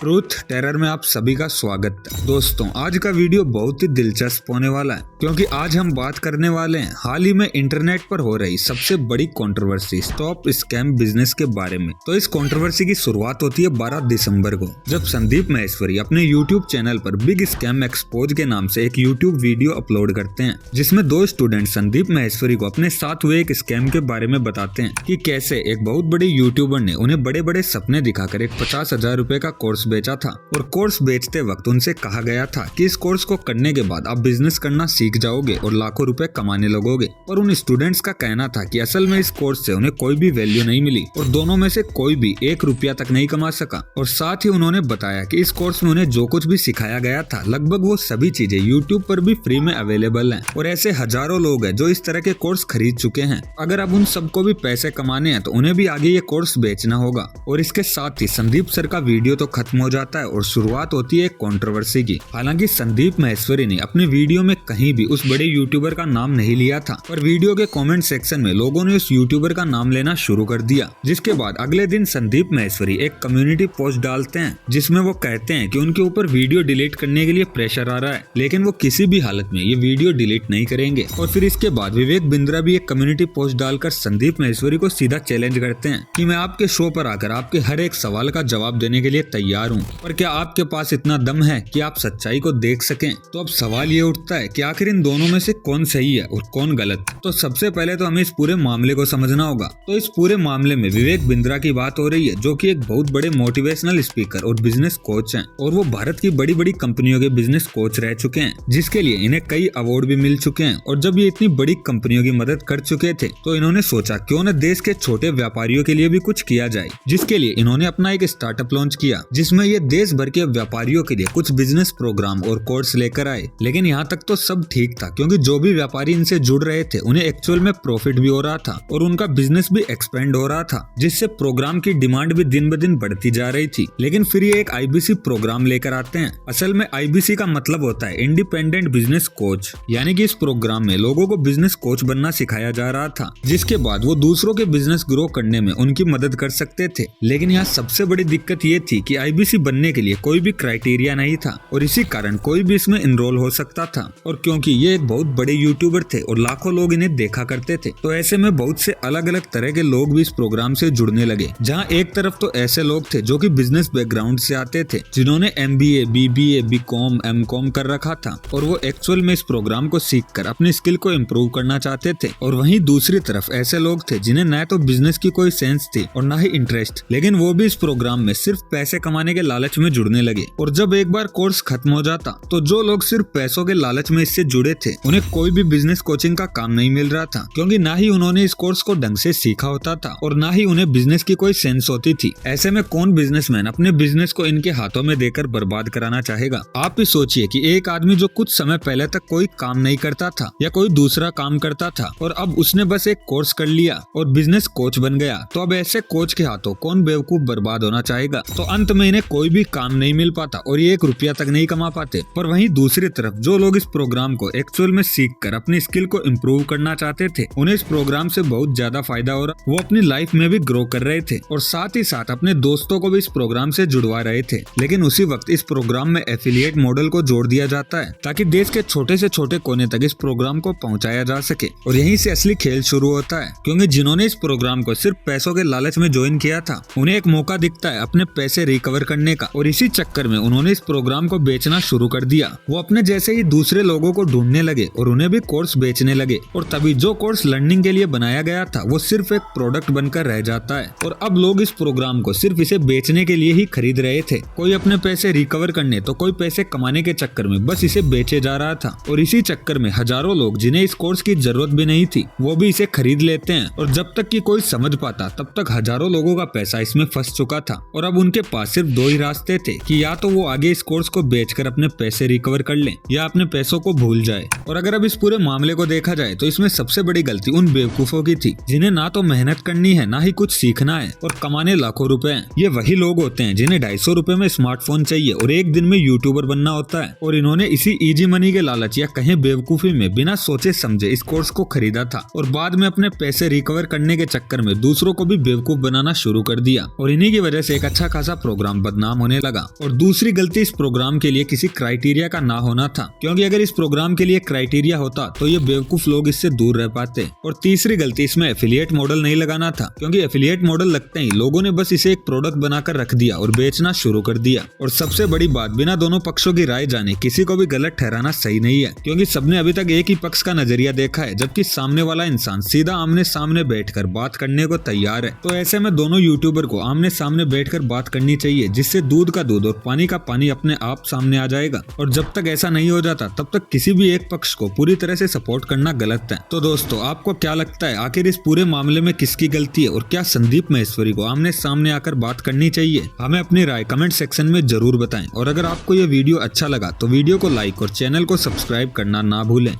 Truth terror में आप सभी का स्वागत है। दोस्तों, आज का वीडियो बहुत ही दिलचस्प होने वाला है क्योंकि आज हम बात करने वाले हैं हाल ही में इंटरनेट पर हो रही सबसे बड़ी कंट्रोवर्सी स्टॉप स्कैम बिजनेस के बारे में। तो इस कंट्रोवर्सी की शुरुआत होती है 12 दिसंबर को, जब संदीप माहेश्वरी अपने यूट्यूब चैनल पर बिग स्कैम एक्सपोज के नाम से एक यूट्यूब वीडियो अपलोड करते हैं, जिसमें दो स्टूडेंट संदीप माहेश्वरी को अपने साथ हुए एक स्कैम के बारे में बताते हैं कि कैसे एक बहुत बड़े यूट्यूबर ने उन्हें बड़े बड़े सपने दिखाकर एक 50,000 रुपए का कोर्स बेचा था और कोर्स बेचते वक्त उनसे कहा गया था कि इस कोर्स को करने के बाद आप बिजनेस करना सीख जाओगे और लाखों रुपए कमाने लगोगे। और उन स्टूडेंट्स का कहना था कि असल में इस कोर्स से उन्हें कोई भी वैल्यू नहीं मिली और दोनों में से कोई भी 1 रुपया तक नहीं कमा सका। और साथ ही उन्होंने बताया कि इस कोर्स में उन्हें जो कुछ भी सिखाया गया था लगभग वो सभी चीजें यूट्यूब पर भी फ्री में अवेलेबल हैं और ऐसे हजारों लोग हैं जो इस तरह के कोर्स खरीद चुके हैं। अगर अब उन सबको भी पैसे कमाने हैं तो उन्हें भी आगे ये कोर्स बेचना होगा। और इसके साथ ही संदीप सर का वीडियो तो खत्म हो जाता है और शुरुआत होती है कंट्रोवर्सी की। हालांकि संदीप माहेश्वरी ने अपने वीडियो में कहीं भी उस बड़े यूट्यूबर का नाम नहीं लिया था, पर वीडियो के कमेंट सेक्शन में लोगों ने उस यूट्यूबर का नाम लेना शुरू कर दिया। जिसके बाद अगले दिन संदीप माहेश्वरी एक कम्युनिटी पोस्ट डालते हैं जिसमें वो कहते हैं कि उनके ऊपर वीडियो डिलीट करने के लिए प्रेशर आ रहा है, लेकिन वो किसी भी हालत में ये वीडियो डिलीट नहीं करेंगे। और फिर इसके बाद विवेक बिंद्रा भी एक कम्युनिटी पोस्ट डालकर संदीप माहेश्वरी को सीधा चैलेंज करते हैं कि मैं आपके शो पर आकर आपके हर एक सवाल का जवाब देने के लिए तैयार हूँ, पर क्या आपके पास इतना दम है कि आप सच्चाई को देख सकें? तो अब सवाल ये उठता है कि आखिर इन दोनों में से कौन सही है और कौन गलत। तो सबसे पहले तो हमें इस पूरे मामले को समझना होगा। तो इस पूरे मामले में विवेक बिंद्रा की बात हो रही है, जो कि एक बहुत बड़े मोटिवेशनल स्पीकर और बिजनेस कोच हैं और वो भारत की बड़ी बड़ी कंपनियों के बिजनेस कोच रह चुके हैं, जिसके लिए इन्हें कई अवार्ड भी मिल चुके हैं। और जब ये इतनी बड़ी कंपनियों की मदद कर चुके थे तो इन्होंने सोचा क्यों न देश के छोटे व्यापारियों के लिए भी कुछ किया जाए, जिसके लिए इन्होंने अपना एक स्टार्टअप लॉन्च किया जिसमें ये देश भर के व्यापारियों के लिए कुछ बिजनेस प्रोग्राम और कोर्स लेकर आए। लेकिन यहाँ तक तो सब ठीक था क्योंकि जो भी व्यापारी इनसे जुड़ रहे थे उन्हें एक्चुअल में प्रॉफिट भी हो रहा था और उनका बिजनेस भी एक्सपेंड हो रहा था, जिससे प्रोग्राम की डिमांड भी दिन ब दिन बढ़ती जा रही थी। लेकिन फिर ये एक आईबीसी प्रोग्राम लेकर आते हैं। असल में आईबीसी का मतलब होता है इंडिपेंडेंट बिजनेस कोच, यानी कि इस प्रोग्राम में लोगों को बिजनेस कोच बनना सिखाया जा रहा था, जिसके बाद वो दूसरों के बिजनेस ग्रो करने में उनकी मदद कर सकते थे। लेकिन यहाँ सबसे बड़ी दिक्कत ये थी कि आईबीसी बनने के लिए कोई भी क्राइटेरिया नहीं था और इसी कारण कोई भी इसमें इनरोल हो सकता था। और क्योंकि ये एक बहुत बड़े यूट्यूबर थे और लाखों लोग इन्हें देखा करते थे, तो ऐसे में बहुत से अलग अलग तरह के लोग भी इस प्रोग्राम से जुड़ने लगे। जहाँ एक तरफ तो ऐसे लोग थे जो कि बिजनेस बैकग्राउंड से आते थे, जिन्होंने MBA, BBA, BCom, MCom कर रखा था और वो एक्चुअल में इस प्रोग्राम को सीखकर अपनी स्किल को इम्प्रूव करना चाहते थे। और वहीं दूसरी तरफ ऐसे लोग थे जिन्हें न तो बिजनेस की कोई सेंस थी और न ही इंटरेस्ट, लेकिन वो भी इस प्रोग्राम में सिर्फ पैसे कमाने के लालच में जुड़ने लगे। और जब एक बार कोर्स खत्म हो जाता तो जो लोग सिर्फ पैसों के लालच में इससे जुड़े थे उन्हें कोई भी बिजनेस कोचिंग का काम नहीं मिल रहा था, क्योंकि ना ही उन्होंने इस कोर्स को ढंग से सीखा होता था और ना ही उन्हें बिजनेस की कोई सेंस होती थी। ऐसे में कौन बिजनेसमैन अपने बिजनेस को इनके हाथों में देकर बर्बाद कराना चाहेगा? आप ही सोचिए कि एक आदमी जो कुछ समय पहले तक कोई काम नहीं करता था या कोई दूसरा काम करता था और अब उसने बस एक कोर्स कर लिया और बिजनेस कोच बन गया, तो अब ऐसे कोच के हाथों कौन बेवकूफ बर्बाद होना चाहेगा? तो अंत में इन्हें कोई भी काम नहीं मिल पाता और ये 1 रुपया तक नहीं कमा पाते। पर वहीं दूसरी तरफ जो लोग इस प्रोग्राम को एक्चुअल में सीखकर अपनी स्किल को इम्प्रूव करना चाहते थे, उन्हें इस प्रोग्राम से बहुत ज्यादा फायदा हो रहा। वो अपनी लाइफ में भी ग्रो कर रहे थे और साथ ही साथ अपने दोस्तों को भी इस प्रोग्राम से जुड़वा रहे थे। लेकिन उसी वक्त इस प्रोग्राम में एफिलिएट मॉडल को जोड़ दिया जाता है ताकि देश के छोटे से छोटे कोने तक इस प्रोग्राम को पहुंचाया जा सके। और यहीं से असली खेल शुरू होता है, क्योंकि जिन्होंने इस प्रोग्राम को सिर्फ पैसों के लालच में ज्वाइन किया था उन्हें एक मौका दिखता है अपने पैसे रिकवर करने का, और इसी चक्कर में उन्होंने इस प्रोग्राम को बेचना शुरू कर दिया। वो अपने जैसे ही दूसरे लोगों को ढूंढने लगे और उन्हें भी कोर्स बेचने लगे। और तभी जो कोर्स लर्निंग के लिए बनाया गया था वो सिर्फ एक प्रोडक्ट बनकर रह जाता है और अब लोग इस प्रोग्राम को सिर्फ इसे बेचने के लिए ही खरीद रहे थे। कोई अपने पैसे रिकवर करने तो कोई पैसे कमाने के चक्कर में बस इसे बेचे जा रहा था। और इसी चक्कर में हजारों लोग जिन्हें इस कोर्स की जरूरत भी नहीं थी वो भी इसे खरीद लेते हैं। और जब तक कि कोई समझ पाता तब तक हजारों लोगों का पैसा इसमें फंस चुका था और अब उनके पास सिर्फ 2 ही रास्ते थे कि या तो वो आगे इस कोर्स को बेचकर अपने पैसे रिकवर कर लें या अपने पैसों को भूल जाए। और अगर अब इस पूरे मामले को देखा जाए तो इसमें सबसे बड़ी गलती उन बेवकूफों की थी जिन्हें ना तो मेहनत करनी है ना ही कुछ सीखना है और कमाने लाखों रुपए हैं। ये वही लोग होते हैं जिन्हें 250 रुपए में स्मार्टफोन चाहिए और एक दिन में यूट्यूबर बनना होता है, और इन्होंने इसी इजी मनी के लालच या कहीं बेवकूफी में बिना सोचे समझे इस कोर्स को खरीदा था और बाद में अपने पैसे रिकवर करने के चक्कर में दूसरों को भी बेवकूफ बनाना शुरू कर दिया और इन्हीं की वजह से एक अच्छा खासा प्रोग्राम बदनाम होने लगा। और दूसरी गलती इस प्रोग्राम के लिए किसी क्राइटेरिया का ना होना था, क्योंकि अगर इस प्रोग्राम के लिए क्राइटेरिया होता तो ये बेवकूफ लोग इससे दूर रह पाते। और तीसरी गलती इसमें एफिलिएट मॉडल नहीं लगाना था, क्योंकि एफिलिएट मॉडल लगते ही लोगों ने बस इसे एक प्रोडक्ट बनाकर रख दिया और बेचना शुरू कर दिया। और सबसे बड़ी बात, बिना दोनों पक्षों की राय जाने किसी को भी गलत ठहराना सही नहीं है, क्योंकि सबने अभी तक एक ही पक्ष का नजरिया देखा है, जबकि सामने वाला इंसान सीधा आमने सामने बैठकर बात करने को तैयार है। तो ऐसे में दोनों यूट्यूबर को आमने सामने बैठकर बात करनी चाहिए, जिससे दूध का दूध और पानी का पानी अपने आप सामने आ जाएगा। और जब तक ऐसा नहीं हो जाता तब तक किसी भी एक पक्ष को पूरी तरह से सपोर्ट करना गलत है। तो दोस्तों, आपको क्या लगता है, आखिर इस पूरे मामले में किसकी गलती है, और क्या संदीप माहेश्वरी को आमने सामने आकर बात करनी चाहिए? हमें अपनी राय कमेंट सेक्शन में जरूर बताएं। और अगर आपको यह वीडियो अच्छा लगा तो वीडियो को लाइक और चैनल को सब्सक्राइब करना ना भूलें।